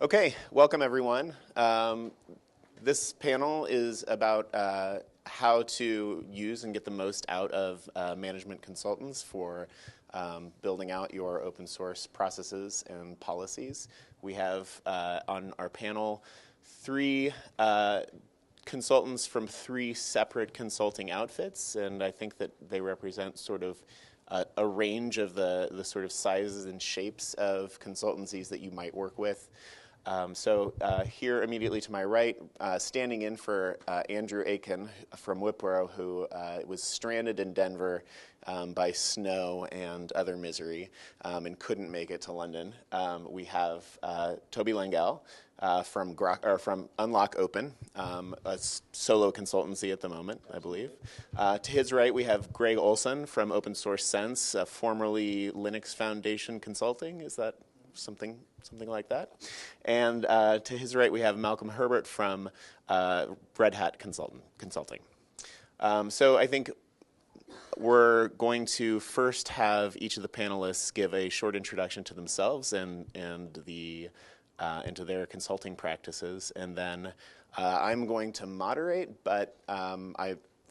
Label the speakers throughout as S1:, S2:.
S1: Okay, welcome everyone. This panel is about how to use and get the most out of management consultants for building out your open source processes and policies. We have on our panel three consultants from three separate consulting outfits, and I think that they represent sort of a range of the sort of sizes and shapes of consultancies that you might work with. Here immediately to my right, standing in for Andrew Aiken from Wipro, who was stranded in Denver by snow and other misery and couldn't make it to London. We have Tobie Langel from Unlock Open, a solo consultancy at the moment, I believe. To his right, we have Greg Olson from Open Source Sense, formerly Linux Foundation Consulting. Is that something like that? And to his right, we have Malcolm Herbert from Red Hat Consulting. So I think we're going to first have each of the panelists give a short introduction to themselves and into their consulting practices, and then I'm going to moderate, but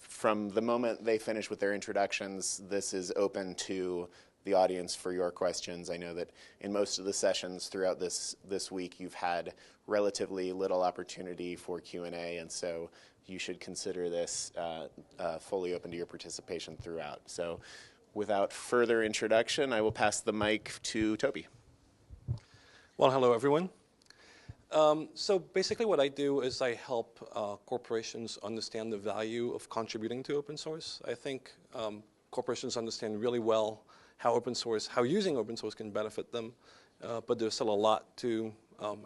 S1: from the moment they finish with their introductions, this is open to the audience for your questions. I know that in most of the sessions throughout this week, you've had relatively little opportunity for Q&A, and so you should consider this fully open to your participation throughout. So without further introduction, I will pass the mic to Tobie.
S2: Well, hello, everyone. So basically what I do is I help corporations understand the value of contributing to open source. I think corporations understand really well how using open source can benefit them, but there's still a lot to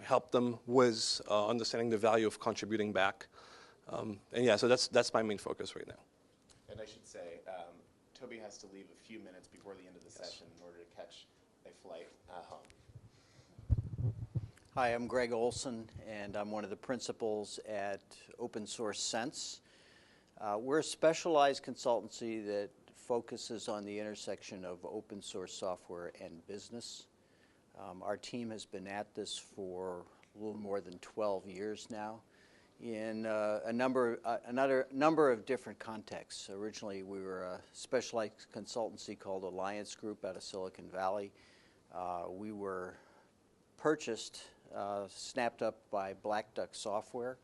S2: help them with understanding the value of contributing back. And yeah, so that's my main focus right now.
S1: And I should say, Tobie has to leave a few minutes before the end of the session in order to catch a flight home.
S3: Hi, I'm Greg Olson, and I'm one of the principals at Open Source Sense. We're a specialized consultancy that focuses on the intersection of open source software and business. Our team has been at this for a little more than 12 years now in a number of different contexts. Originally, we were a specialized consultancy called Alliance Group out of Silicon Valley. We were purchased, snapped up by Black Duck Software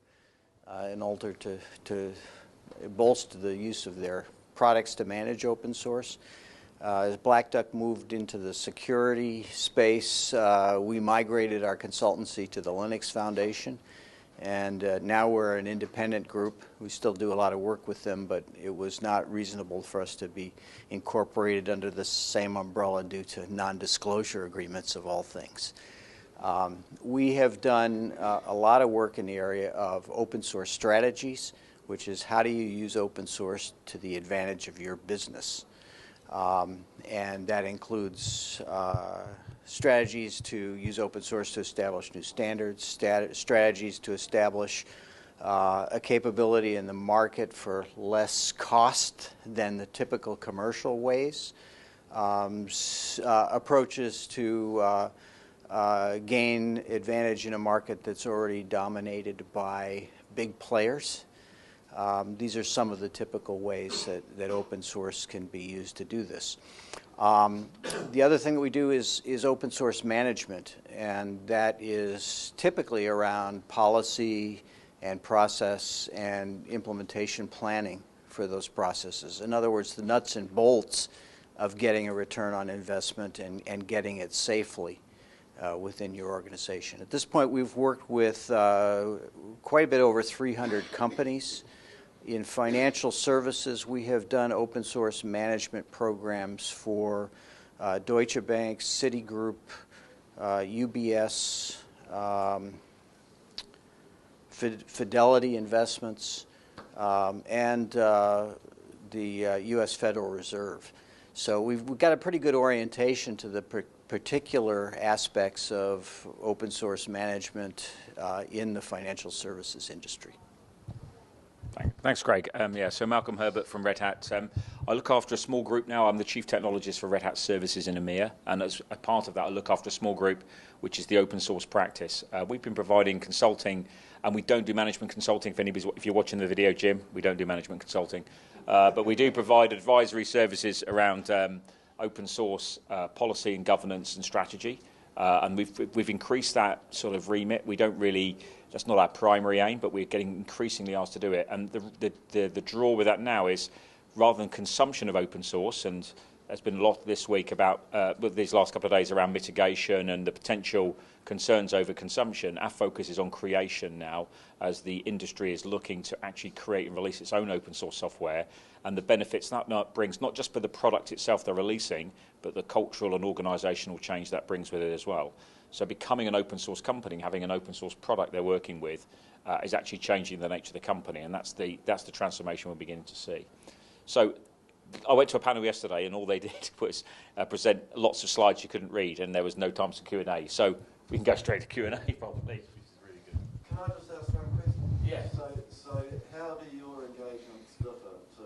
S3: in order to bolster the use of their products to manage open source. As Black Duck moved into the security space, we migrated our consultancy to the Linux Foundation, and now we're an independent group. We still do a lot of work with them, but it was not reasonable for us to be incorporated under the same umbrella due to non-disclosure agreements of all things. We have done a lot of work in the area of open source strategies, which is how do you use open source to the advantage of your business. And that includes strategies to use open source to establish new standards, strategies to establish a capability in the market for less cost than the typical commercial ways, approaches to gain advantage in a market that's already dominated by big players. These are some of the typical ways that open source can be used to do this. The other thing that we do is open source management, and that is typically around policy and process and implementation planning for those processes. In other words, the nuts and bolts of getting a return on investment and getting it safely within your organization. At this point, we've worked with quite a bit over 300 companies. In financial services, we have done open source management programs for Deutsche Bank, Citigroup, UBS, Fidelity Investments, and the U.S. Federal Reserve. So we've got a pretty good orientation to the particular aspects of open source management in the financial services industry.
S2: Thanks.
S4: Thanks, Craig. So Malcolm Herbert from Red Hat. I look after a small group now. I'm the Chief Technologist for Red Hat Services in EMEA, and as a part of that, I look after a small group, which is the open source practice. We've been providing consulting, and we don't do management consulting. If you're watching the video, Jim, we don't do management consulting, but we do provide advisory services around open source policy and governance and strategy, and we've increased that sort of remit. We don't really. That's not our primary aim, but we're getting increasingly asked to do it. And the draw with that now is, rather than consumption of open source, and there's been a lot this week about, these last couple of days around mitigation and the potential concerns over consumption, our focus is on creation now, as the industry is looking to actually create and release its own open source software, and the benefits that brings, not just for the product itself they're releasing, but the cultural and organisational change that brings with it as well. So becoming an open source company, having an open source product they're working with, is actually changing the nature of the company, and that's the transformation we're beginning to see. So I went to a panel yesterday, and all they did was present lots of slides you couldn't read, and there was no time for Q&A. So we can go straight to Q&A, probably, which is really good.
S5: Can I just ask one question?
S4: Yeah.
S5: So how do your engagements differ to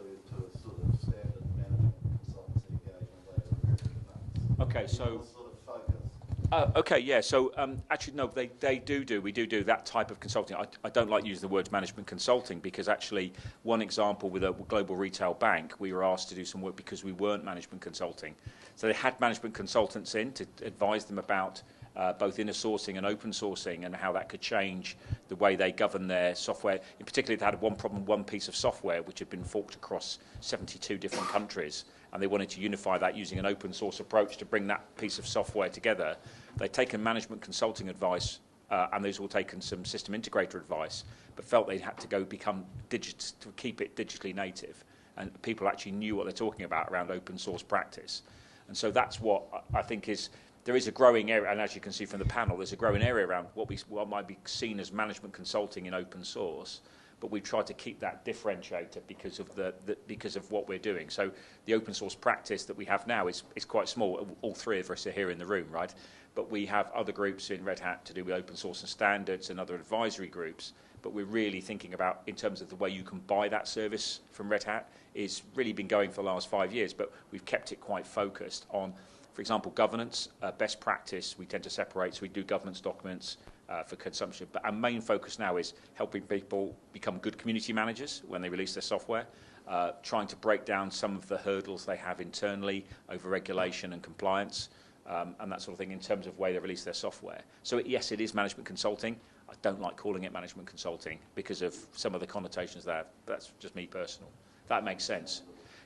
S5: sort of standard management consultancy engagement where you're very
S4: Okay, so.
S5: What sort of focus?
S4: Okay, yeah. So actually, no, we do that type of consulting. I don't like using the word management consulting, because actually, one example with a global retail bank, we were asked to do some work because we weren't management consulting. So they had management consultants in to advise them about both inner sourcing and open sourcing, and how that could change the way they govern their software. In particular, they had one problem, one piece of software which had been forked across 72 different countries, and they wanted to unify that using an open source approach to bring that piece of software together. They'd taken management consulting advice, and they'd all taken some system integrator advice, but felt they had to go to keep it digitally native, and people actually knew what they're talking about around open source practice. And so that's what I think is. There is a growing area, and as you can see from the panel, there's a growing area around what might be seen as management consulting in open source, but we've tried to keep that differentiated because of what we're doing. So the open source practice that we have now is quite small. All three of us are here in the room, right? But we have other groups in Red Hat to do with open source and standards, and other advisory groups. But we're really thinking about, in terms of the way you can buy that service from Red Hat, is really been going for the last 5 years, but we've kept it quite focused on, for example, governance, best practice. We tend to separate, so we do governance documents for consumption. But our main focus now is helping people become good community managers when they release their software, trying to break down some of the hurdles they have internally over regulation and compliance, and that sort of thing in terms of the way they release their software. So yes, it is management consulting. I don't like calling it management consulting because of some of the connotations there. That's just me personal. That makes sense.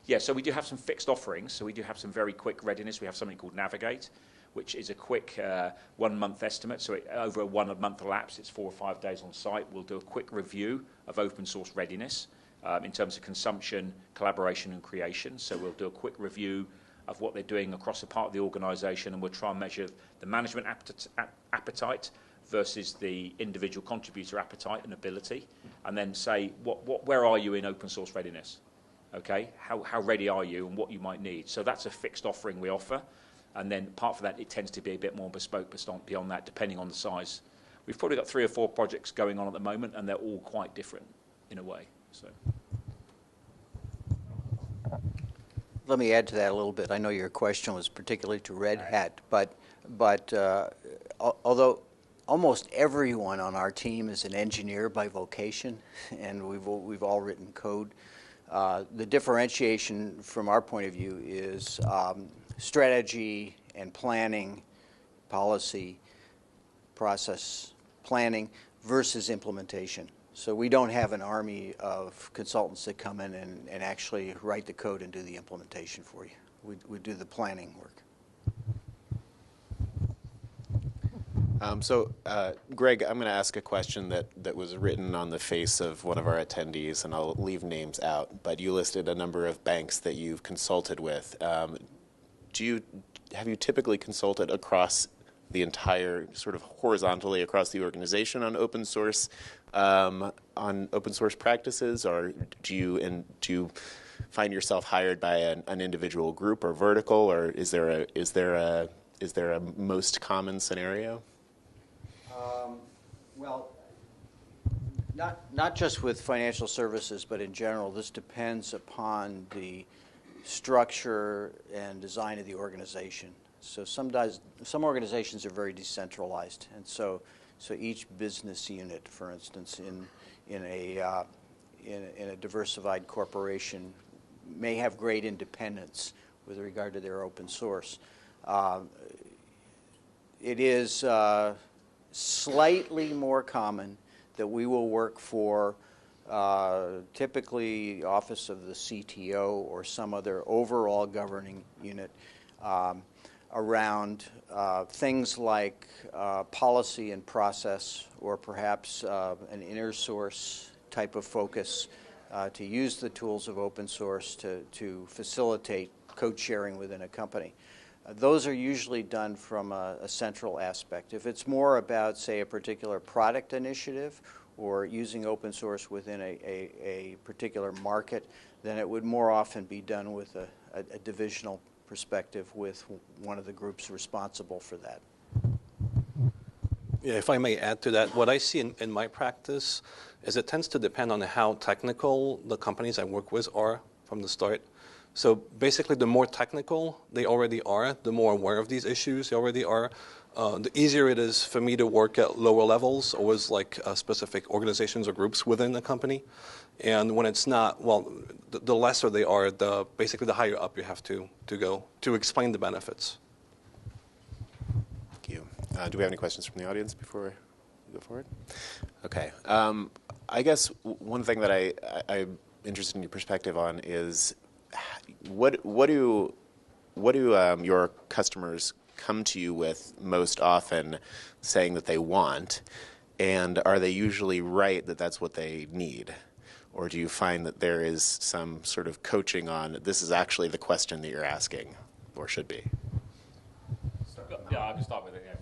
S4: Yeah, so we do have some fixed offerings. So we do have some very quick readiness. We have something called Navigate, which is a quick 1 month estimate. So over a 1 month elapse, it's 4 or 5 days on site. We'll do a quick review of open source readiness in terms of consumption, collaboration, and creation. So we'll do a quick review of what they're doing across a part of the organisation, and we'll try and measure the management appetite versus the individual contributor appetite and ability, and then say, where are you in open source readiness? Okay, how ready are you, and what you might need? So that's a fixed offering we offer, and then apart from that, it tends to be a bit more bespoke beyond that, depending on the size. We've probably got 3 or 4 projects going on at the moment, and they're all quite different in a way. So.
S3: Let me add to that a little bit. I know your question was particularly to Red Hat, but although almost everyone on our team is an engineer by vocation, and we've all written code, the differentiation from our point of view is strategy and planning, policy, process planning versus implementation. So we don't have an army of consultants that come in and actually write the code and do the implementation for you. We do the planning work.
S1: Greg, I'm going to ask a question that was written on the face of one of our attendees, and I'll leave names out, but you listed a number of banks that you've consulted with. Have you typically consulted across the entire, sort of horizontally across the organization on open source practices, or do you find yourself hired by an individual group or vertical, or is there a most common scenario?
S3: Well, Not just with financial services, but in general, this depends upon the structure and design of the organization. So some organizations are very decentralized, and so each business unit, for instance, in a diversified corporation, may have great independence with regard to their open source. It is slightly more common that we will work for typically Office of the CTO or some other overall governing unit around things like policy and process, or perhaps an inner source type of focus to use the tools of open source to facilitate code sharing within a company. Those are usually done from a central aspect. If it's more about, say, a particular product initiative or using open source within a particular market, then it would more often be done with a divisional perspective with one of the groups responsible for that.
S2: Yeah, if I may add to that, what I see in my practice is it tends to depend on how technical the companies I work with are from the start. So basically, the more technical they already are, the more aware of these issues they already are, the easier it is for me to work at lower levels, always like specific organizations or groups within the company. And when it's not, well, the lesser they are, basically the higher up you have to go to explain the benefits.
S1: Thank you. Do we have any questions from the audience before we go forward? Okay. I guess one thing that I'm interested in your perspective on is what do your customers come to you with most often, saying that they want, and are they usually right that that's what they need? Or do you find that there is some sort of coaching on this is actually the question that you're asking, or should be?
S4: Yeah, I can start with it. Yeah,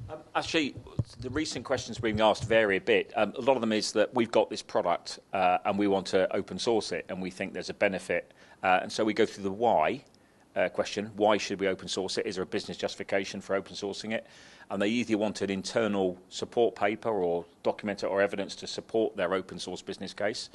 S4: Phil. Actually, the recent questions being asked vary a bit. A lot of them is that we've got this product and we want to open source it, and we think there's a benefit. And so we go through the why question. Why should we open source it? Is there a business justification for open sourcing it? And they either want an internal support paper or document or evidence to support their open source business case.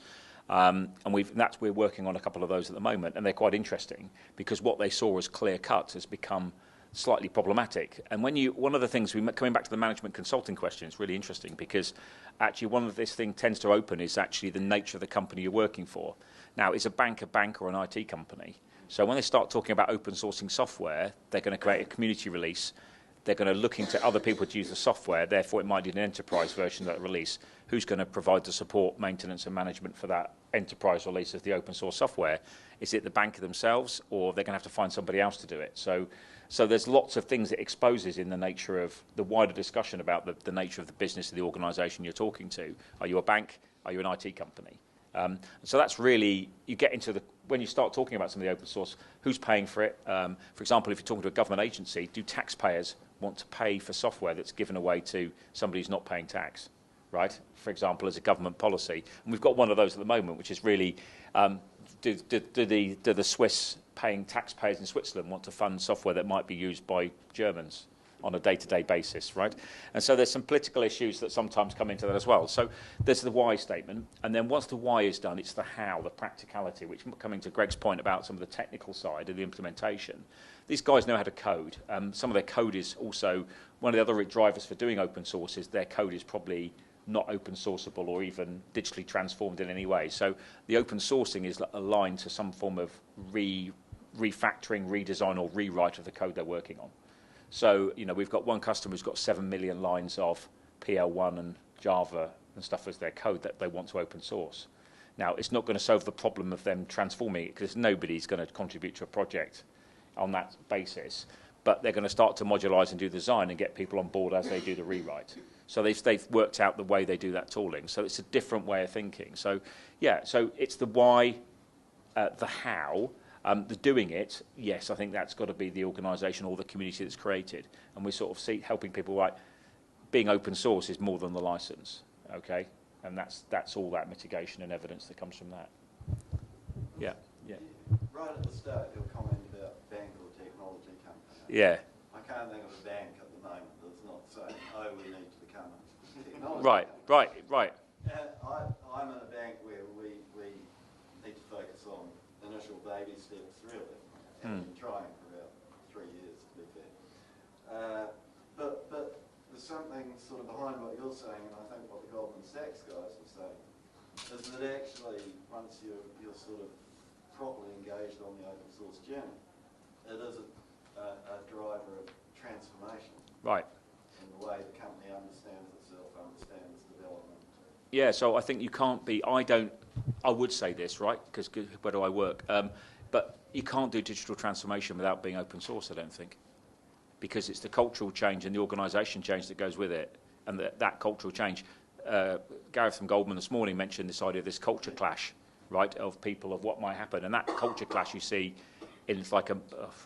S4: And we're working on a couple of those at the moment, and they're quite interesting because what they saw as clear cut has become slightly problematic. And one of the things, coming back to the management consulting question, it's really interesting because actually one of this thing tends to open is actually the nature of the company you're working for. Now, is a bank or an IT company? So when they start talking about open sourcing software, they're going to create a community release. They're going to look into other people to use the software. Therefore, it might need an enterprise version of that release. Who's going to provide the support, maintenance, and management for that enterprise release of the open source software? Is it the bank themselves, or they're going to have to find somebody else to do it? So there's lots of things it exposes in the nature of the wider discussion about the nature of the business of the organisation you're talking to. Are you a bank? Are you an IT company? So that's really, you get into when you start talking about some of the open source, who's paying for it? For example, if you're talking to a government agency, do taxpayers want to pay for software that's given away to somebody who's not paying tax, right? For example, as a government policy. And we've got one of those at the moment, which is really, do the Swiss paying taxpayers in Switzerland want to fund software that might be used by Germans on a day-to-day basis, right? And so there's some political issues that sometimes come into that as well. So there's the why statement, and then once the why is done, it's the how, the practicality, which, coming to Greg's point about some of the technical side of the implementation, these guys know how to code. Some of their code is also, one of the other drivers for doing open source is their code is probably not open sourceable or even digitally transformed in any way. So the open sourcing is aligned to some form of refactoring, redesign, or rewrite of the code they're working on. So, we've got one customer who's got 7 million lines of PL1 and Java and stuff as their code that they want to open source. Now, it's not going to solve the problem of them transforming it because nobody's going to contribute to a project on that basis. But they're going to start to modularize and do design and get people on board as they do the rewrite. So they've worked out the way they do that tooling. So it's a different way of thinking. So, yeah, so it's the why, the how. The doing it, yes, I think that's got to be the organisation or the community that's created. And we're sort of helping people, right, being open source is more than the licence, okay? And that's all that mitigation and evidence that comes from that. Yeah.
S5: Right at the start, your comment about bank or technology company.
S4: Yeah.
S5: I can't think of a bank at the moment that's not saying, oh, we need to become a technology
S4: Right.
S5: company.
S4: Right.
S5: I I'm in a bank where we need to focus on initial baby steps, really, and been trying for about 3 years, to be fair. But there's something sort of behind what you're saying, and I think what the Goldman Sachs guys were saying, is that actually once you're sort of properly engaged on the open source journey, it is a driver of transformation.
S4: Right.
S5: In the way the company understands itself, understands development.
S4: Yeah, so I think you can't be, I would say this, right, because where do I work? But you can't do digital transformation without being open source, I don't think. Because it's the cultural change and the organisation change that goes with it, and that cultural change. Gareth from Goldman this morning mentioned this idea of this culture clash, right, of people, of what might happen, and that culture clash you see in, it's like I'm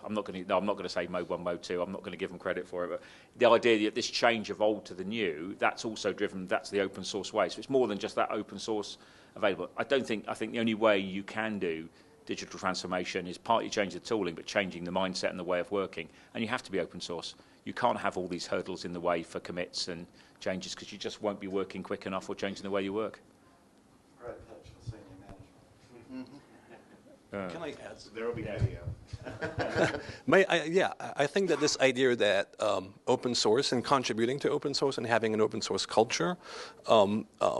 S4: not going to say mode 1, mode 2. I'm not going to give them credit for it, but the idea that this change of old to the new, that's also driven. That's the open source way. So it's more than just that open source available. I think the only way you can do digital transformation is partly changing the tooling, but changing the mindset and the way of working. And you have to be open source. You can't have all these hurdles in the way for commits and changes, because you just won't be working quick enough or changing the way you work.
S5: Great pitch for senior management.
S2: Can I add?
S1: There will be video.
S2: I think that this idea that open source and contributing to open source and having an open source culture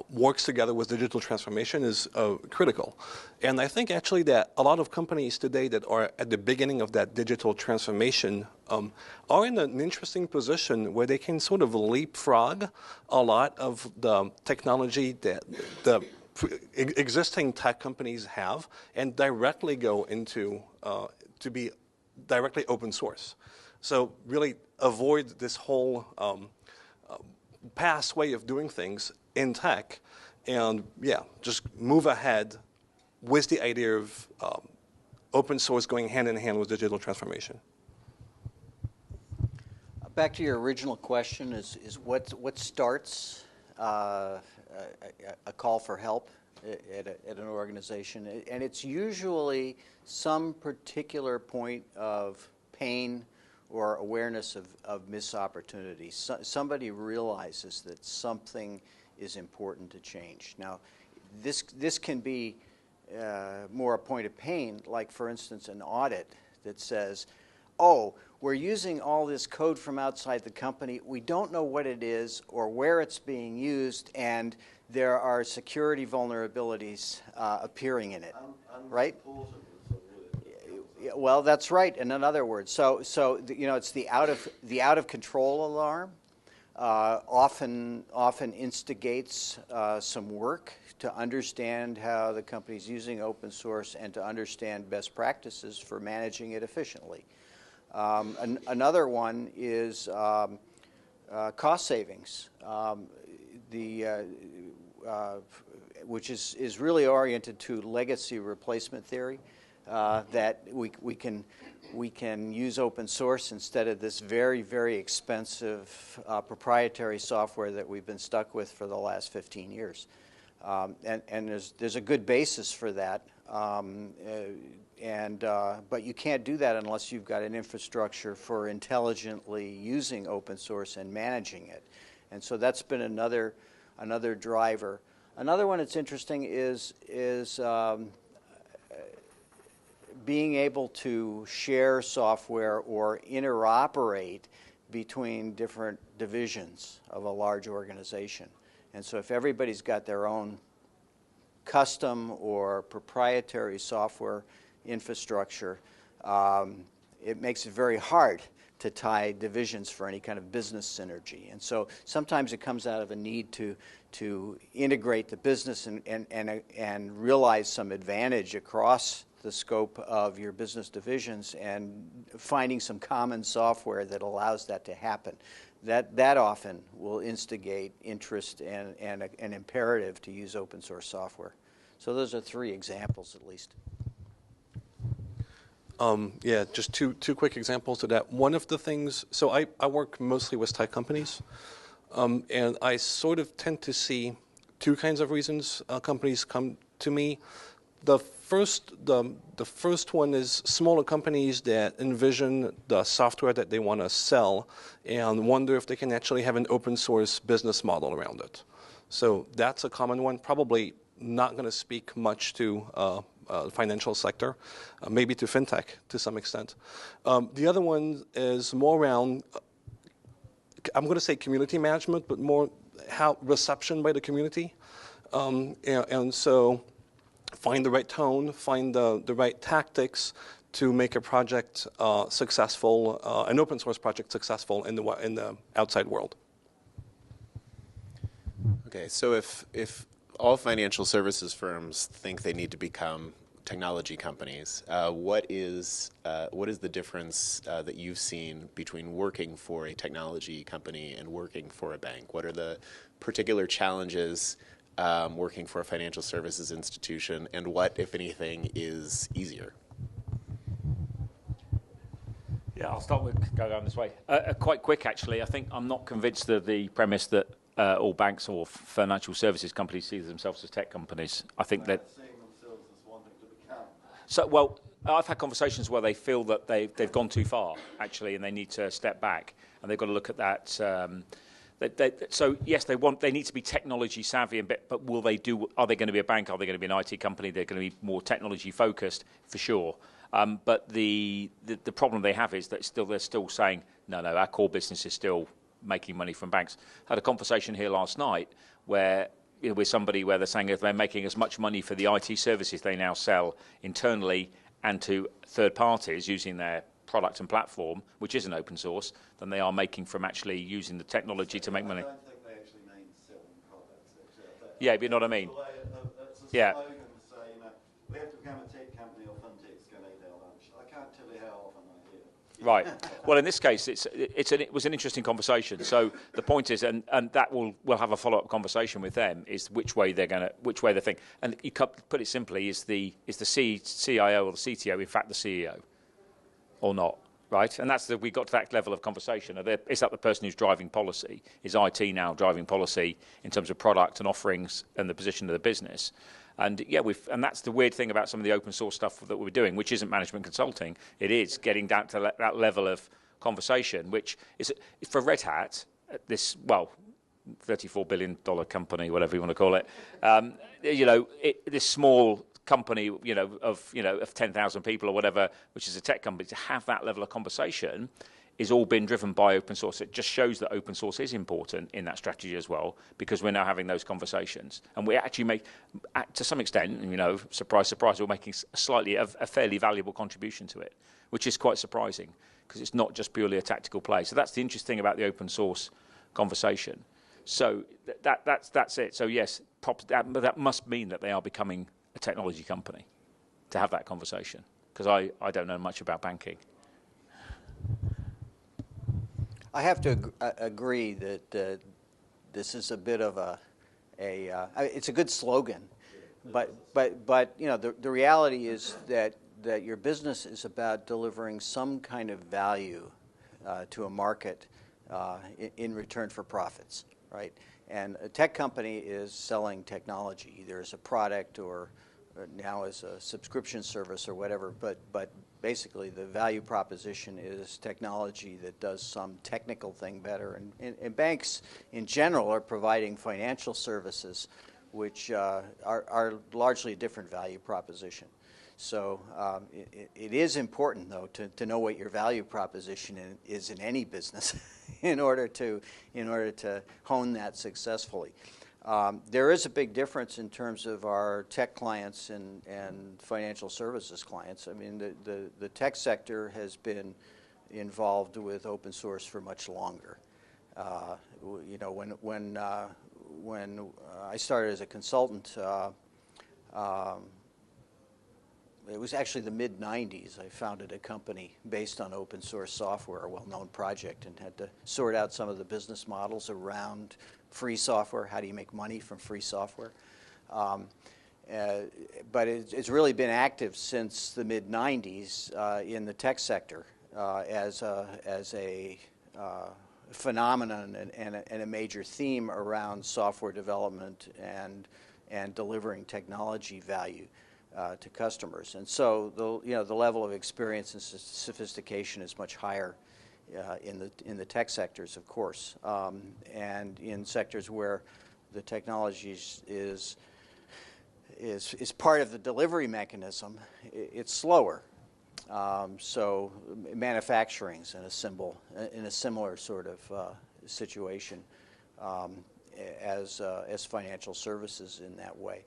S2: works together with digital transformation is critical. And I think actually that a lot of companies today that are at the beginning of that digital transformation are in an interesting position where they can sort of leapfrog a lot of the technology that the existing tech companies have and directly go into to be directly open source. So really avoid this whole past way of doing things in tech, and just move ahead with the idea of open source going hand in hand with digital transformation.
S3: Back to your original question is what starts a call for help at an organization, and it's usually some particular point of pain or awareness of missed opportunity. Somebody realizes that something is important to change. Now, this can be more a point of pain, like for instance an audit that says, oh, we're using all this code from outside the company, we don't know what it is or where it's being used, and there are security vulnerabilities appearing in it, right? Well, that's right. In other words, so it's the out of control alarm. Often instigates some work to understand how the company's using open source and to understand best practices for managing it efficiently. Another one is cost savings. Which is really oriented to legacy replacement theory, that we can use open source instead of this very, very expensive proprietary software that we've been stuck with for the last 15 years. And there's a good basis for that, but you can't do that unless you've got an infrastructure for intelligently using open source and managing it. And so that's been another driver. Another one that's interesting is being able to share software or interoperate between different divisions of a large organization. And so if everybody's got their own custom or proprietary software infrastructure, it makes it very hard to tie divisions for any kind of business synergy. And so sometimes it comes out of a need to integrate the business and realize some advantage across the scope of your business divisions, and finding some common software that allows that to happen. That often will instigate interest and an imperative to use open source software. So those are 3 examples at least.
S2: Just two quick examples of that. One of the things, so I work mostly with tech companies, and I sort of tend to see 2 kinds of reasons companies come to me. The first one is smaller companies that envision the software that they want to sell and wonder if they can actually have an open source business model around it. So that's a common one, probably not going to speak much to the financial sector, maybe to fintech to some extent. The other one is more around, I'm going to say community management, but more how reception by the community. And so find the right tone, find the right tactics to make a project successful, an open source project successful in the outside world.
S1: Okay, so if all financial services firms think they need to become technology companies, what is the difference that you've seen between working for a technology company and working for a bank? What are the particular challenges working for a financial services institution, and what, if anything, is easier?
S4: Yeah, I'll start with go down this way. Quite quick, actually. I think I'm not convinced of the premise that all banks or financial services companies see themselves as tech companies. I think that
S5: Seeing themselves as wanting to become.
S4: so well. I've had conversations where they feel that they've gone too far, actually, and they need to step back, and they've got to look at that. So yes, they need to be technology savvy, but will they do? Are they going to be a bank? Are they going to be an IT company? They're going to be more technology focused, for sure. But the problem they have is that they're still saying no, our core business is still making money from banks. I had a conversation here last night where with somebody where they're saying if they're making as much money for the IT services they now sell internally and to third parties using their product and platform, which isn't open source, than they are making from actually using the technology to make money.
S5: I don't think they actually mean selling products. Actually.
S4: Yeah, but you know what I mean?
S5: It's a
S4: Yeah.
S5: slogan to say, we have to become a tech company or fintech's going to eat our lunch. I can't tell you how often I hear it.
S4: Right. Well, in this case, it was an interesting conversation. So the point is, and that we'll have a follow-up conversation with them, is which way they think. And you put it simply, is the CIO or the CTO in fact the CEO, or not? Right. And we got to that level of conversation. Is that the person who's driving policy? Is IT now driving policy in terms of product and offerings and the position of the business? And yeah, and that's the weird thing about some of the open source stuff that we're doing, which isn't management consulting. It is getting down to that level of conversation, which is for Red Hat, this $34 billion company, whatever you want to call it. This small company, of 10,000 people or whatever, which is a tech company, to have that level of conversation is all been driven by open source. It just shows that open source is important in that strategy as well, because we're now having those conversations. And we actually make, to some extent, surprise, surprise, we're making a fairly valuable contribution to it, which is quite surprising, because it's not just purely a tactical play. So that's the interesting thing about the open source conversation. So that's it. So yes, but that must mean that they are becoming a technology company to have that conversation, because I don't know much about banking.
S3: I have to agree that this is a bit of it's a good slogan, but the reality is that your business is about delivering some kind of value to a market in return for profits, right? And a tech company is selling technology, either as a product or now as a subscription service or whatever, but basically the value proposition is technology that does some technical thing better. And banks in general are providing financial services which are largely a different value proposition. So it is important, though, to know what your value proposition is in any business in order to hone that successfully. There is a big difference in terms of our tech clients and financial services clients. I mean, the tech sector has been involved with open source for much longer. When I started as a consultant, it was actually the mid-'90s. I founded a company based on open source software, a well-known project, and had to sort out some of the business models around free software. How do you make money from free software? But it's really been active since the mid-'90s in the tech sector as a phenomenon and a major theme around software development and delivering technology value to customers. And so the level of experience and sophistication is much higher in the tech sectors, of course, and in sectors where the Technologist is part of the delivery mechanism, it's slower. So manufacturing's in a similar sort of situation as financial services in that way.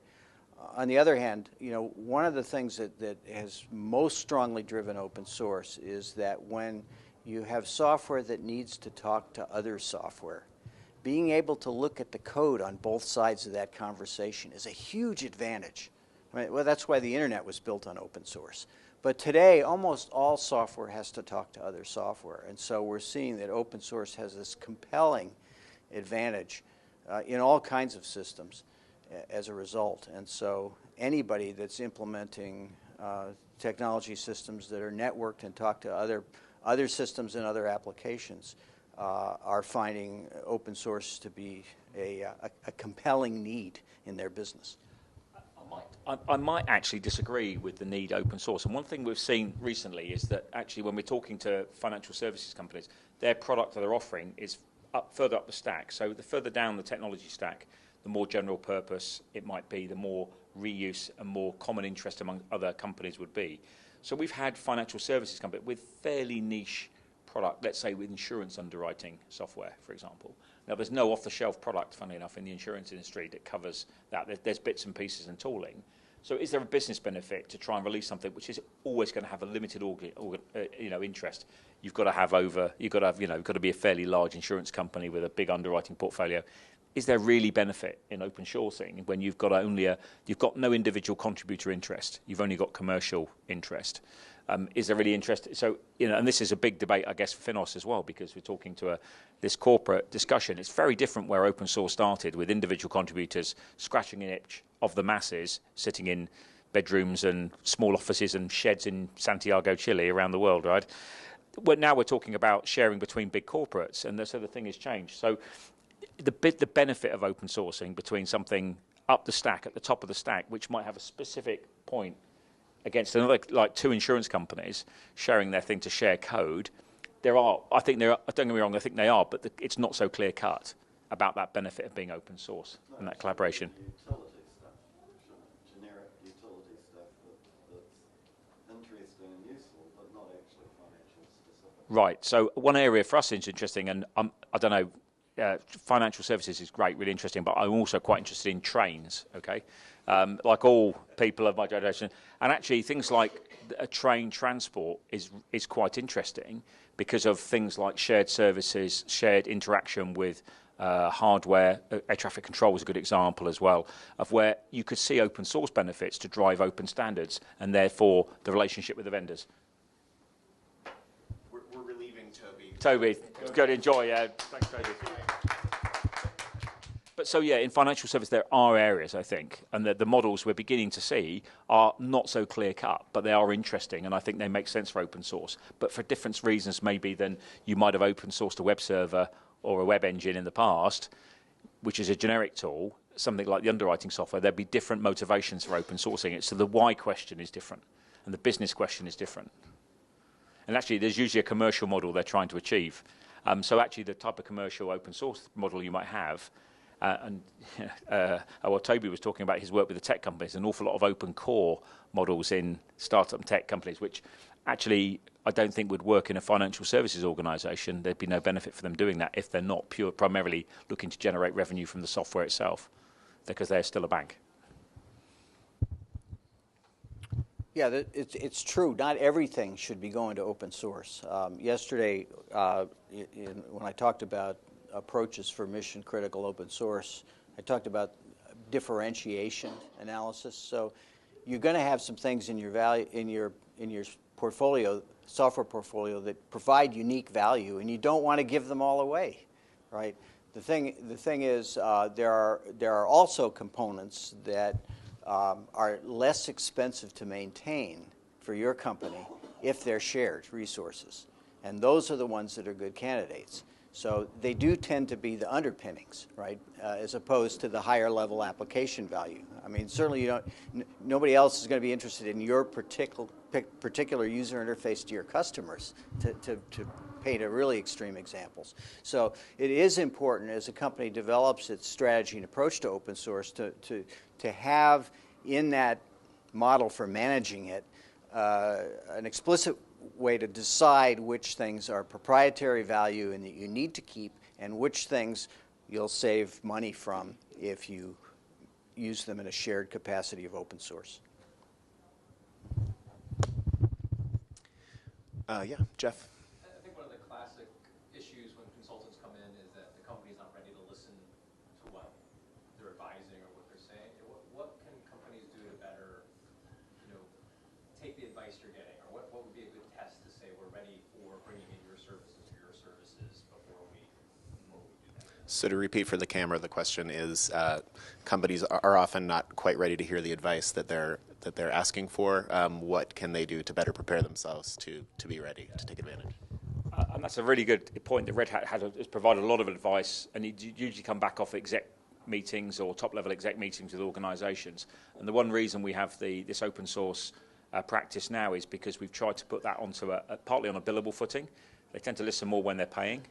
S3: On the other hand, one of the things that has most strongly driven open source is that when you have software that needs to talk to other software, being able to look at the code on both sides of that conversation is a huge advantage. Well, that's why the internet was built on open source. But today, almost all software has to talk to other software. And so we're seeing that open source has this compelling advantage in all kinds of systems as a result. And so anybody that's implementing technology systems that are networked and talk to other systems and other applications are finding open source to be a compelling need in their business.
S4: I might actually disagree with the need open source. And one thing we've seen recently is that actually when we're talking to financial services companies, their product that they're offering is further up the stack. So the further down the technology stack, the more general purpose it might be, the more reuse and more common interest among other companies would be. So we've had financial services companies with fairly niche product, let's say with insurance underwriting software, for example. Now, there's no off-the-shelf product, funnily enough, in the insurance industry that covers that. There's bits and pieces and tooling. So is there a business benefit to try and release something which is always going to have a limited interest? You've got to be a fairly large insurance company with a big underwriting portfolio. Is there really benefit in open sourcing when you've got no individual contributor interest? You've only got commercial interest. Is there really interest? So, and this is a big debate, I guess, for FINOS as well, because we're talking to this corporate discussion. It's very different where open source started with individual contributors scratching an itch of the masses, sitting in bedrooms and small offices and sheds in Santiago, Chile, around the world, right? But now we're talking about sharing between big corporates, and so the thing has changed. So the benefit of open sourcing between something up the stack, at the top of the stack, which might have a specific point against another, like two insurance companies sharing their thing to share code, don't get me wrong, I think they are, but it's not so clear cut about that benefit of being open source and that collaboration.
S5: Utility stuff, generic utility stuff that's interesting and useful, but not actually financial specific. Right.
S4: So one area for us is interesting, and I don't know, financial services is great, really interesting, but I'm also quite interested in trains, okay? Like all people of my generation. And actually things like a train transport is quite interesting because of things like shared services, shared interaction with hardware. Air traffic control is a good example as well, of where you could see open source benefits to drive open standards and therefore the relationship with the vendors.
S1: We're relieving Tobie.
S4: Tobie, go to enjoy. Thanks, Tobie. But so, yeah, in financial service, there are areas, I think, and the models we're beginning to see are not so clear-cut, but they are interesting, and I think they make sense for open source. But for different reasons, maybe, than you might have open-sourced a web server or a web engine in the past, which is a generic tool, something like the underwriting software, there'd be different motivations for open sourcing it. So the why question is different, and the business question is different. And actually, there's usually a commercial model they're trying to achieve. So actually, the type of commercial open source model you might have, what Tobie was talking about, his work with the tech companies, an awful lot of open core models in startup tech companies, which actually I don't think would work in a financial services organisation. There'd be no benefit for them doing that if they're not primarily looking to generate revenue from the software itself, because they're still a bank.
S3: Yeah, it's true. Not everything should be going to open source. Yesterday, when I talked about approaches for mission-critical open source, I talked about differentiation analysis. So you're going to have some things in your portfolio, software portfolio, that provide unique value, and you don't want to give them all away, right? The thing is, there are also components that are less expensive to maintain for your company if they're shared resources, and those are the ones that are good candidates. So they do tend to be the underpinnings, right, as opposed to the higher level application value. I mean, certainly nobody else is going to be interested in your particular user interface to your customers to paint a really extreme examples. So it is important as a company develops its strategy and approach to open source to have in that model for managing it an explicit way to decide which things are proprietary value and that you need to keep, and which things you'll save money from if you use them in a shared capacity of open source.
S1: Yeah, Jeff.
S6: I think one of the classic issues when consultants come in is that the company's not ready to listen to what they're advising or what they're saying. What can companies do to better, take the advice you're getting, or what would be a good test to say we're ready for bringing in your services before we do that?
S1: So to repeat for the camera, the question is, companies are often not quite ready to hear the advice that they're asking for. What can they do to better prepare themselves to be ready to take advantage?
S4: And that's a really good point. That Red Hat has provided a lot of advice, and you usually come back off exec meetings or top-level exec meetings with organisations. And the one reason we have this open source practice now is because we've tried to put that onto partly on a billable footing. They tend to listen more when they're paying.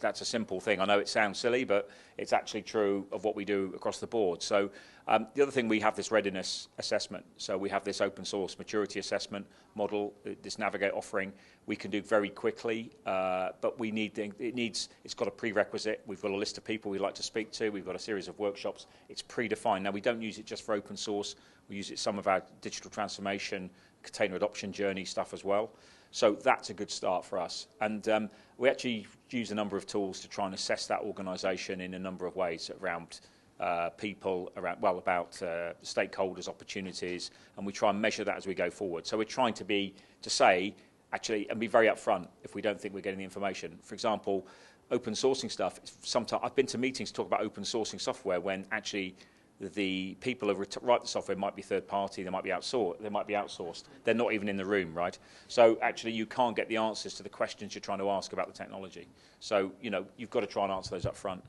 S4: That's a simple thing. I know it sounds silly, but it's actually true of what we do across the board. So the other thing, we have this readiness assessment. So we have this open source maturity assessment model, this Navigate offering. We can do very quickly, but it's got a prerequisite. We've got a list of people we'd like to speak to. We've got a series of workshops. It's predefined. Now, we don't use it just for open source. We use it some of our digital transformation, container adoption journey stuff as well. So that's a good start for us. And we actually use a number of tools to try and assess that organisation in a number of ways around people, about stakeholders, opportunities, and we try and measure that as we go forward. So we're trying to say, actually, and be very upfront if we don't think we're getting the information. For example, open sourcing stuff, sometimes I've been to meetings to talk about open sourcing software when actually the people who write the software might be third party, they might be outsourced. They're not even in the room, right? So actually you can't get the answers to the questions you're trying to ask about the technology. So, you've got to try and answer those up front.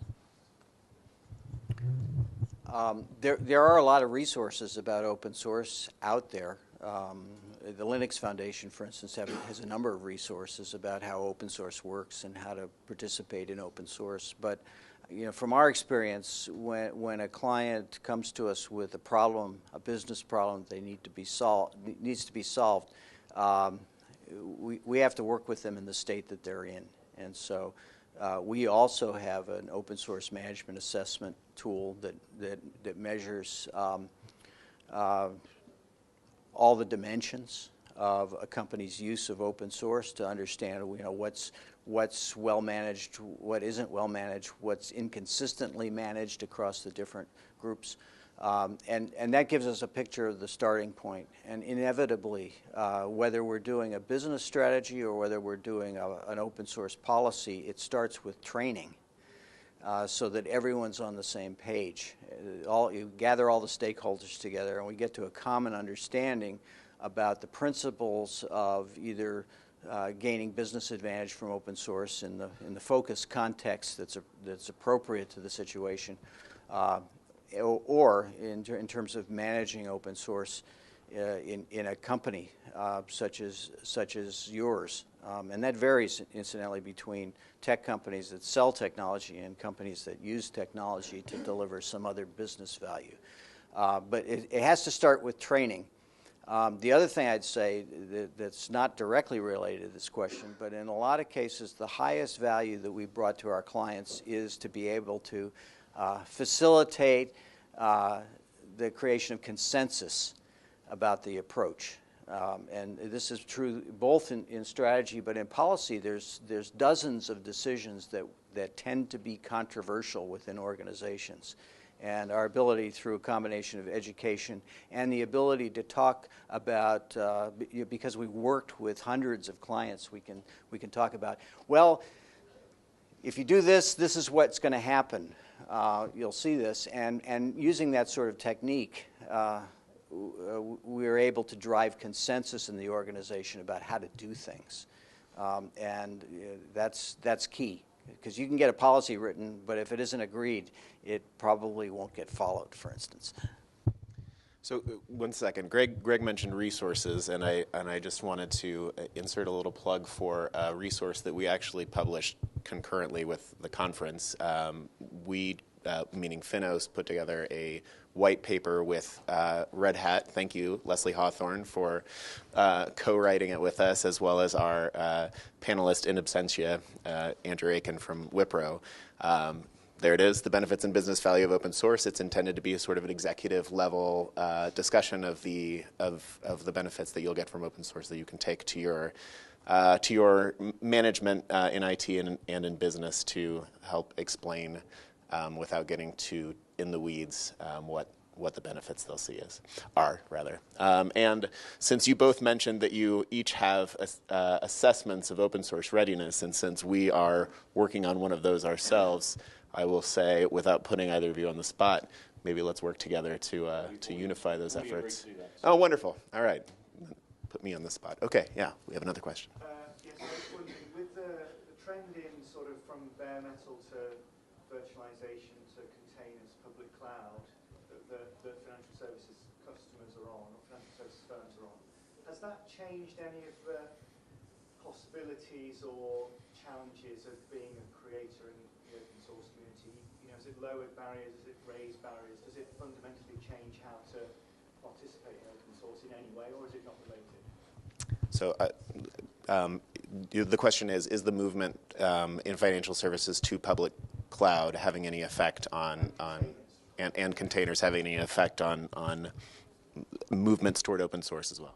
S3: There are a lot of resources about open source out there. The Linux Foundation, for instance, has a number of resources about how open source works and how to participate in open source. But from our experience, when a client comes to us with a problem, a business problem they needs to be solved, we have to work with them in the state that they're in. And so we also have an open source management assessment tool that measures all the dimensions of a company's use of open source to understand what's well managed, what isn't well managed, what's inconsistently managed across the different groups. And that gives us a picture of the starting point. And inevitably, whether we're doing a business strategy or whether we're doing an open source policy, it starts with training so that everyone's on the same page. You gather all the stakeholders together and we get to a common understanding about the principles of either gaining business advantage from open source in the focus context that's appropriate to the situation, or in terms of managing open source in a company such as yours. And that varies, incidentally, between tech companies that sell technology and companies that use technology to deliver some other business value. But it has to start with training. The other thing I'd say that's not directly related to this question, but in a lot of cases, the highest value that we've brought to our clients is to be able to facilitate the creation of consensus about the approach. And this is true both in strategy, but in policy, there's dozens of decisions that tend to be controversial within organizations. And our ability through a combination of education and the ability to talk about, because we've worked with hundreds of clients, we can talk about, well, if you do this, this is what's going to happen. You'll see this. And using that sort of technique, we're able to drive consensus in the organization about how to do things. And that's key. Because you can get a policy written, but if it isn't agreed, it probably won't get followed, for instance.
S1: So one second, Greg mentioned resources, and I just wanted to insert a little plug for a resource that we actually published concurrently with the conference. Meaning FINOS, put together a white paper with Red Hat. Thank you, Leslie Hawthorne, for co-writing it with us, as well as our panelist in absentia, Andrew Aiken from Wipro. There it is, the benefits and business value of open source. It's intended to be a sort of an executive level discussion of the benefits that you'll get from open source that you can take to your management in IT and in business to help explain without getting too in the weeds what the benefits they'll see are. And since you both mentioned that you each have assessments of open source readiness, and since we are working on one of those ourselves, I will say, without putting either of you on the spot, maybe let's work together to unify those efforts. Oh, wonderful. All right. Put me on the spot. Okay, yeah, we have another question.
S7: Yes, I was wondering, with the trend in sort of from bare metal to virtualization to containers, public cloud, that financial services customers are on, or financial services firms are on, has that changed any of the possibilities or challenges of being a creator in the open source community? You know, has it lowered barriers? Has it raised barriers? Does it fundamentally change how to participate in open source in any way, or is it not related?
S1: So the question is the movement in financial services to public cloud having any effect on and containers having any effect on movements toward open source as well?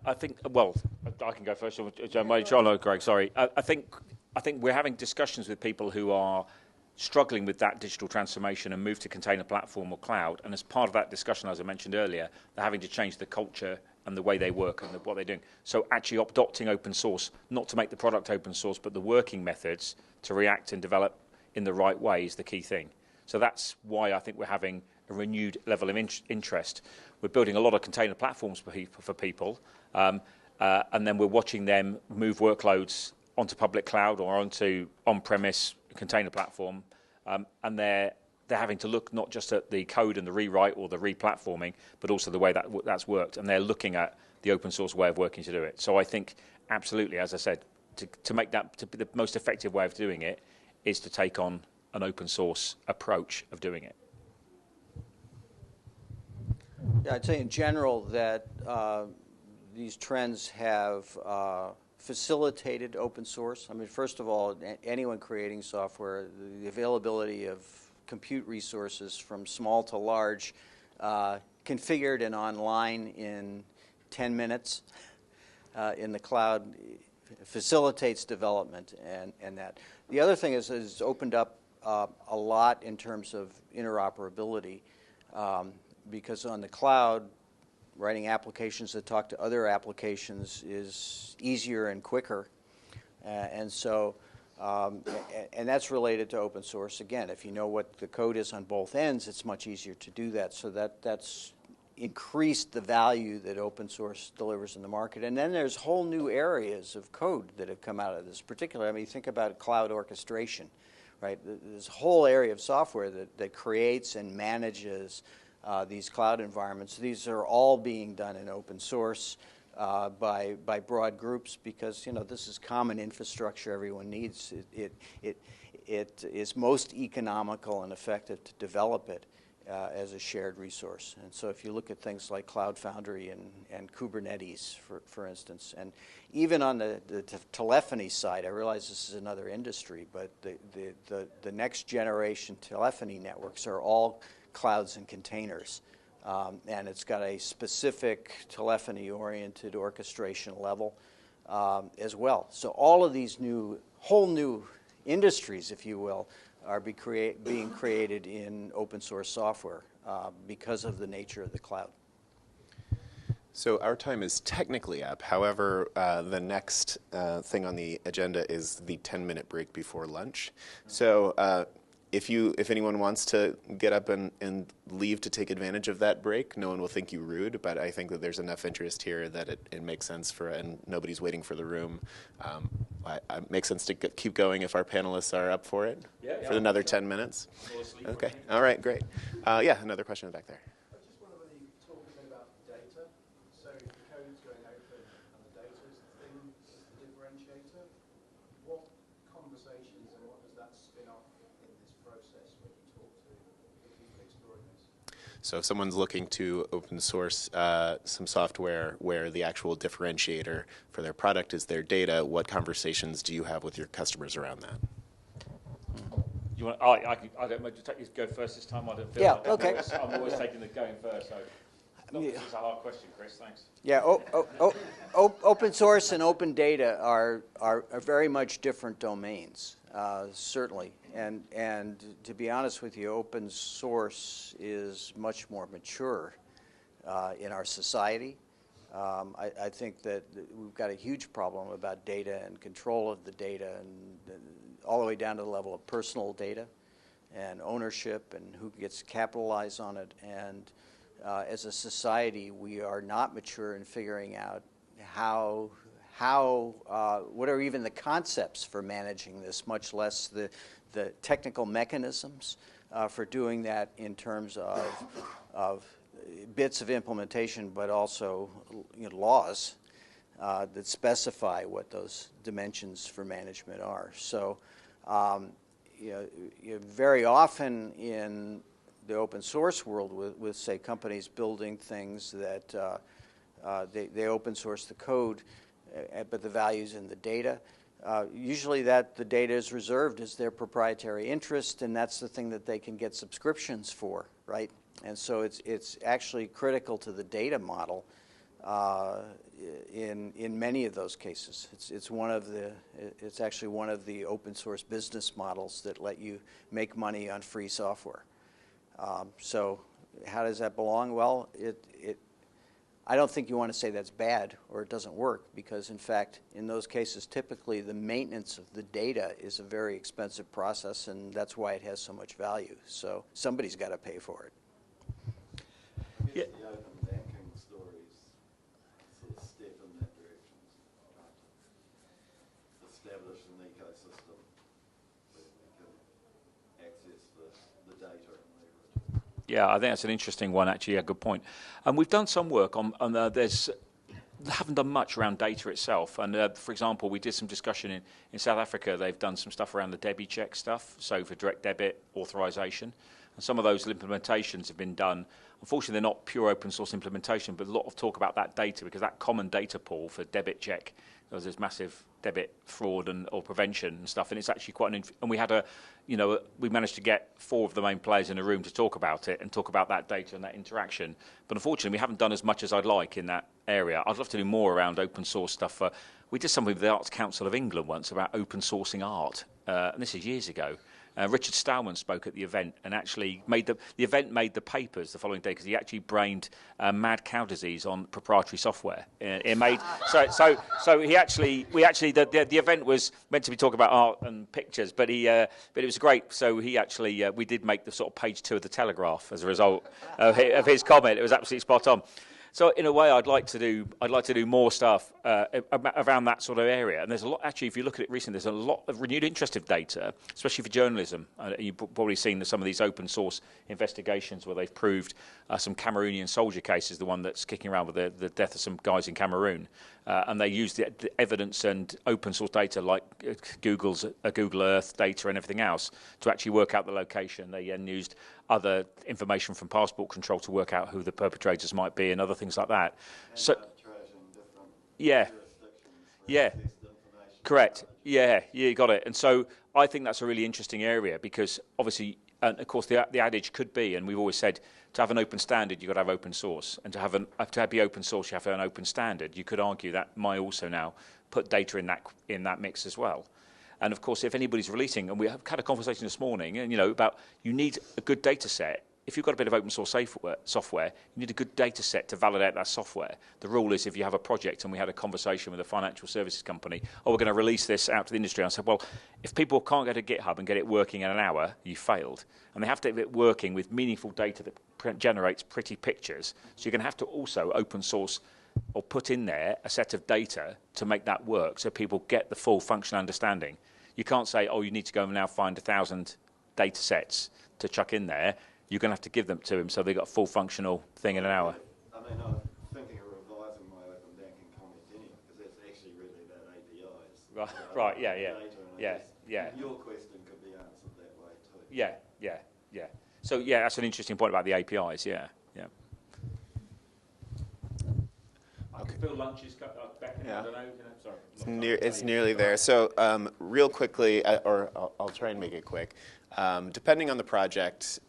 S4: I think, well, I can go first. Greg, sorry. I think we're having discussions with people who are struggling with that digital transformation and move to container platform or cloud. And as part of that discussion, as I mentioned earlier, they're having to change the culture and the way they work and what they're doing. So actually adopting open source, not to make the product open source, but the working methods to react and develop in the right way is the key thing. So that's why I think we're having a renewed level of interest. We're building a lot of container platforms for people, and then we're watching them move workloads onto public cloud or onto on-premise container platform, and they're having to look not just at the code and the rewrite or the replatforming, but also the way that's worked, and they're looking at the open source way of working to do it. So I think absolutely, as I said, to make that to be the most effective way of doing it is to take on an open source approach of doing it.
S3: Yeah, I'd say in general that these trends have facilitated open source. I mean, first of all, anyone creating software, the availability of compute resources from small to large, configured and online in 10 minutes in the cloud, facilitates development and that. The other thing is it's opened up a lot in terms of interoperability, because on the cloud, writing applications that talk to other applications is easier and quicker, and so and that's related to open source. Again, if you know what the code is on both ends, it's much easier to do that. So that's increased the value that open source delivers in the market. And then there's whole new areas of code that have come out of this. Particularly, I mean, think about cloud orchestration, right? There's a whole area of software that creates and manages these cloud environments. These are all being done in open source by broad groups because, you know, this is common infrastructure everyone needs. It is most economical and effective to develop it as a shared resource. And so if you look at things like Cloud Foundry and Kubernetes, for instance, and even on the telephony side, I realize this is another industry, but the next generation telephony networks are all clouds and containers. And it's got a specific telephony-oriented orchestration level as well. So all of these whole new industries, if you will, are being created in open source software because of the nature of the cloud.
S1: So our time is technically up. However, the next thing on the agenda is the 10-minute break before lunch. So if anyone wants to get up and leave to take advantage of that break, no one will think you rude, but I think that there's enough interest here that it makes sense and nobody's waiting for the room. It makes sense to keep going if our panelists are up for it for another 10 minutes. Okay, all right, great. Yeah, another question back there.
S7: Just one of the
S1: So if someone's looking to open source some software where the actual differentiator for their product is their data, what conversations do you have with your customers around that?
S4: You want? I don't mind. Just go first this time. I don't feel.
S3: Yeah,
S4: like
S3: okay.
S4: I'm always taking the going first. So this is a hard question, Chris. Thanks.
S3: Yeah, open source and open data are very much different domains, certainly. And to be honest with you, open source is much more mature in our society. I think that we've got a huge problem about data and control of the data, and all the way down to the level of personal data and ownership and who gets to capitalize on it. And as a society, we are not mature in figuring out what are even the concepts for managing this, much less the technical mechanisms for doing that in terms of bits of implementation, but also laws that specify what those dimensions for management are. So, very often in the open source world, with say companies building things that they open source the code, but the value's in the data. Usually the data is reserved as their proprietary interest, and that's the thing that they can get subscriptions for, right? And so it's actually critical to the data model in many of those cases. It's actually one of the open source business models that let you make money on free software. So how does that belong? Well, I don't think you want to say that's bad or it doesn't work, because in fact, in those cases, typically the maintenance of the data is a very expensive process, and that's why it has so much value. So somebody's got to pay for it.
S5: I guess the open banking stories sort of step in that direction. Establish an ecosystem where we can access the data and leverage.
S4: Yeah, I think that's an interesting one, actually. A good point. And we've done some work on haven't done much around data itself. And for example, we did some discussion in South Africa. They've done some stuff around the debit check stuff, so for direct debit authorization. And some of those implementations have been done. Unfortunately, they're not pure open source implementation, but a lot of talk about that data, because that common data pool for debit check, there's massive debit fraud or prevention and stuff, and it's actually quite and we had we managed to get 4 of the main players in the room to talk about it and talk about that data and that interaction. But unfortunately, we haven't done as much as I'd like in that area. I'd love to do more around open source stuff. We did something with the Arts Council of England once about open sourcing art, and this is years ago. Richard Stallman spoke at the event and actually made the event made the papers the following day, because he actually brained mad cow disease on proprietary software. It made so he actually the event was meant to be talking about art and pictures, but it was great. So he actually we did make the sort of page 2 of the Telegraph as a result of his comment. It was absolutely spot on. So in a way, I'd like to do more stuff around that sort of area. And there's a lot, actually, if you look at it recently, there's a lot of renewed interest of data, especially for journalism. You've probably seen some of these open source investigations where they've proved some Cameroonian soldier cases, the one that's kicking around with the death of some guys in Cameroon. And they use the evidence and open source data like Google Earth data and everything else to actually work out the location. They then used other information from passport control to work out who the perpetrators might be and other things like that.
S5: And
S4: so, yeah, correct. Yeah, you got it. And so I think that's a really interesting area, because obviously, and of course, the adage could be, and we've always said, to have an open standard, you've got to have open source, and to be open source, you have to have an open standard. You could argue that might also now put data in that mix as well. And of course, if anybody's releasing, and we have had a conversation this morning, and about you need a good data set. If you've got a bit of open source software, you need a good data set to validate that software. The rule is, if you have a project, and we had a conversation with a financial services company, we're going to release this out to the industry. And I said, well, if people can't go to GitHub and get it working in an hour, you failed. And they have to have it working with meaningful data that generates pretty pictures. So you're going to have to also open source or put in there a set of data to make that work, so people get the full functional understanding. You can't say, you need to go and now find 1,000 data sets to chuck in there. You're going to have to give them to them so they've got a full functional thing in an hour.
S5: I mean, I'm thinking of revising my open banking comment anyway, because that's actually really about APIs.
S4: Right, yeah.
S5: Your question could be answered that way too.
S4: Yeah. So yeah, that's an interesting point about the APIs. Yeah, yeah. I can feel lunch is beckoning.
S1: Yeah.
S4: I don't know. Sorry.
S1: It's nearly there. So real quickly, or I'll try and make it quick. Depending on the project,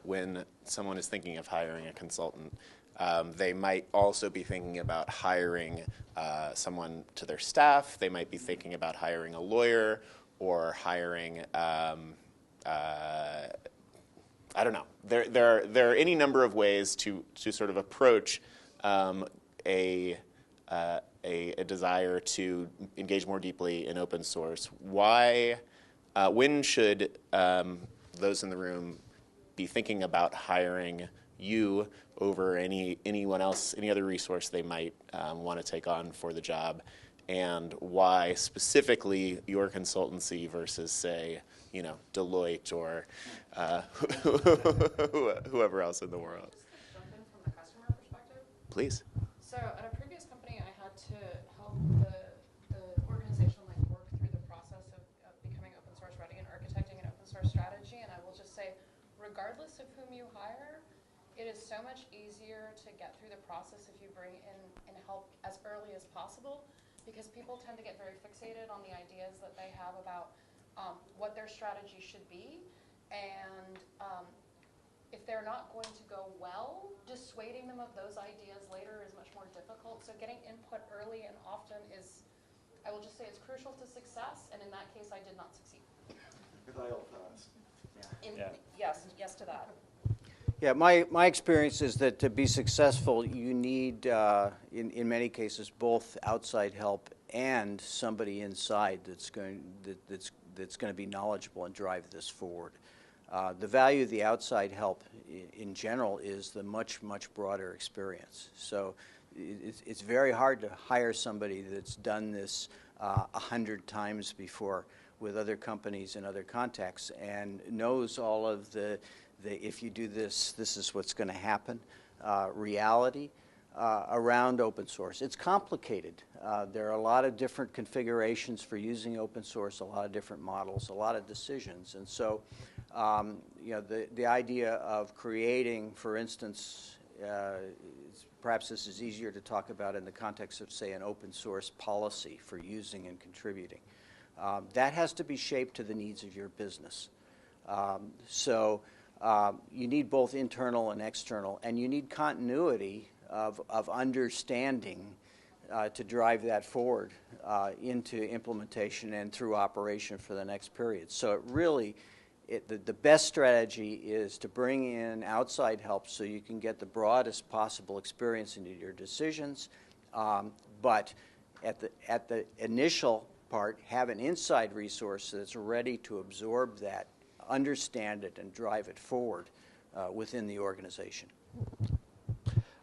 S1: when someone is thinking of hiring a consultant, they might also be thinking about hiring someone to their staff. They might be thinking about hiring a lawyer or hiring, I don't know. There are any number of ways to sort of approach a desire to engage more deeply in open source. When should those in the room be thinking about hiring you over anyone else, any other resource they might want to take on for the job, and why specifically your consultancy versus, say, Deloitte or whoever else in the world?
S8: Just jump in from the customer perspective.
S1: Please.
S8: So at a previous company, I had to help the organization work through the process of becoming open source ready and architecting an open source strategy. And I will just say, regardless of whom you hire, it is so much easier to get through the process if you bring in and help as early as possible, because people tend to get very fixated on the ideas that they have about what their strategy should be. And if they're not going to go well, dissuading them of those ideas later is much more difficult. So getting input early and often is, I will just say, it's crucial to success. And in that case, I did not succeed.
S5: Fail fast.
S8: Yes to that.
S3: Yeah, my experience is that to be successful, you need, in many cases, both outside help and somebody inside that's going to be knowledgeable and drive this forward. The value of the outside help in general is the much broader experience. So it's very hard to hire somebody that's done this 100 times before with other companies in other contexts and knows all of the if you do this, this is what's going to happen, reality around open source. It's complicated. There are a lot of different configurations for using open source, a lot of different models, a lot of decisions. And so the idea of creating, for instance, perhaps this is easier to talk about in the context of, say, an open source policy for using and contributing. That has to be shaped to the needs of your business. You need both internal and external, and you need continuity of understanding to drive that forward into implementation and through operation for the next period. So the best strategy is to bring in outside help so you can get the broadest possible experience into your decisions, but at the initial part, have an inside resource that's ready to absorb that, understand it, and drive it forward within the organization.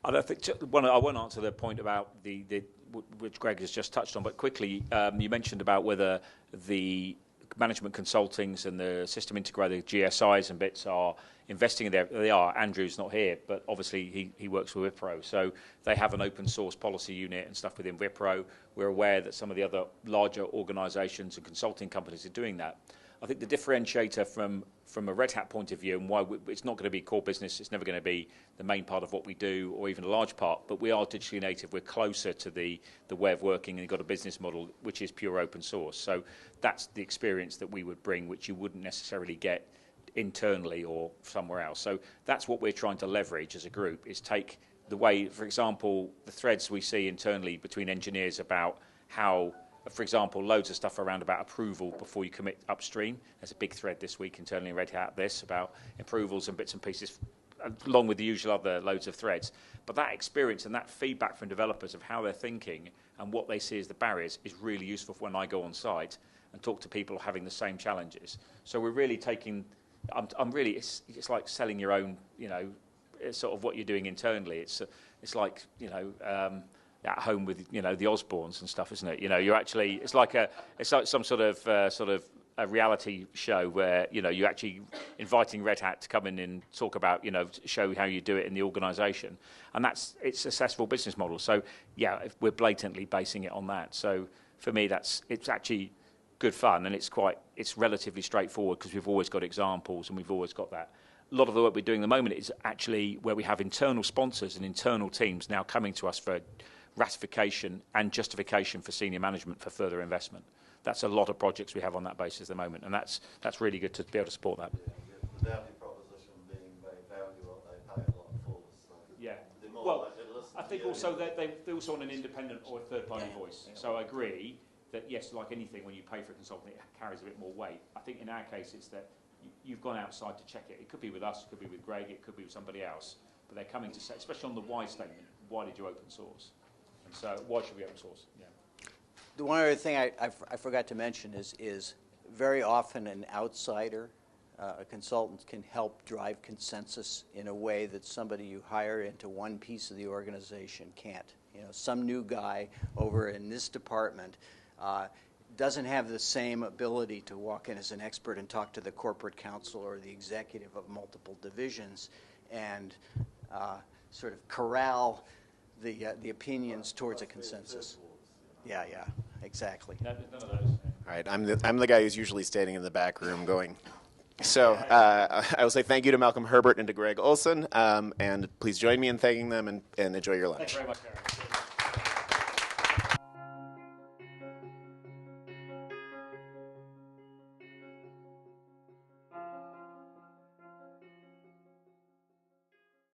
S4: I don't think I won't answer the point about which Greg has just touched on, but quickly, you mentioned about whether the management consultings and the system integrator, GSIs and bits are investing in there. They are. Andrew's not here, but obviously he works with Wipro. So they have an open source policy unit and stuff within Wipro. We're aware that some of the other larger organizations and consulting companies are doing that. I think the differentiator from a Red Hat point of view, and why it's not going to be core business, it's never going to be the main part of what we do, or even a large part, but we are digitally native. We're closer to the way of working, and you've got a business model which is pure open source. So that's the experience that we would bring, which you wouldn't necessarily get internally or somewhere else. So that's what we're trying to leverage as a group, is take the way, for example, the threads we see internally between engineers about how, for example, loads of stuff around about approval before you commit upstream. There's a big thread this week internally in Red Hat about approvals and bits and pieces, along with the usual other loads of threads. But that experience and that feedback from developers of how they're thinking and what they see as the barriers is really useful for when I go on site and talk to people having the same challenges. So we're really taking, it's like selling your own, it's sort of what you're doing internally. It's like, at home with the Osborns and stuff, isn't it? You're actually it's like some sort of a reality show where you're actually inviting Red Hat to come in and talk about show how you do it in the organisation, and it's a successful business model. So yeah, we're blatantly basing it on that. So for me, it's actually good fun, and it's relatively straightforward because we've always got examples and we've always got that a lot of the work we're doing at the moment is actually where we have internal sponsors and internal teams now coming to us for ratification and justification for senior management for further investment. That's a lot of projects we have on that basis at the moment, and that's really good to be able to support that.
S5: The value proposition being they value what they pay a lot for. So
S4: yeah.
S5: Well,
S4: I think also they also want an independent or a third-party voice. So I agree that, yes, like anything, when you pay for a consultant, it carries a bit more weight. I think in our case, it's that you've gone outside to check it. It could be with us, it could be with Greg, it could be with somebody else. But they're coming to say, especially on the why statement, why did you open source? And so why should we open source? Yeah.
S3: The one other thing I forgot to mention is very often an outsider, a consultant, can help drive consensus in a way that somebody you hire into one piece of the organization can't. You know, some new guy over in this department doesn't have the same ability to walk in as an expert and talk to the corporate counsel or the executive of multiple divisions and sort of corral the opinions towards a consensus. Yeah, exactly.
S4: None of those.
S1: All right, I'm the guy who's usually standing in the back room going. So I will say thank you to Malcolm Herbert and to Greg Olson, and please join me in thanking them and enjoy your lunch.
S4: Thank you very much, Gary.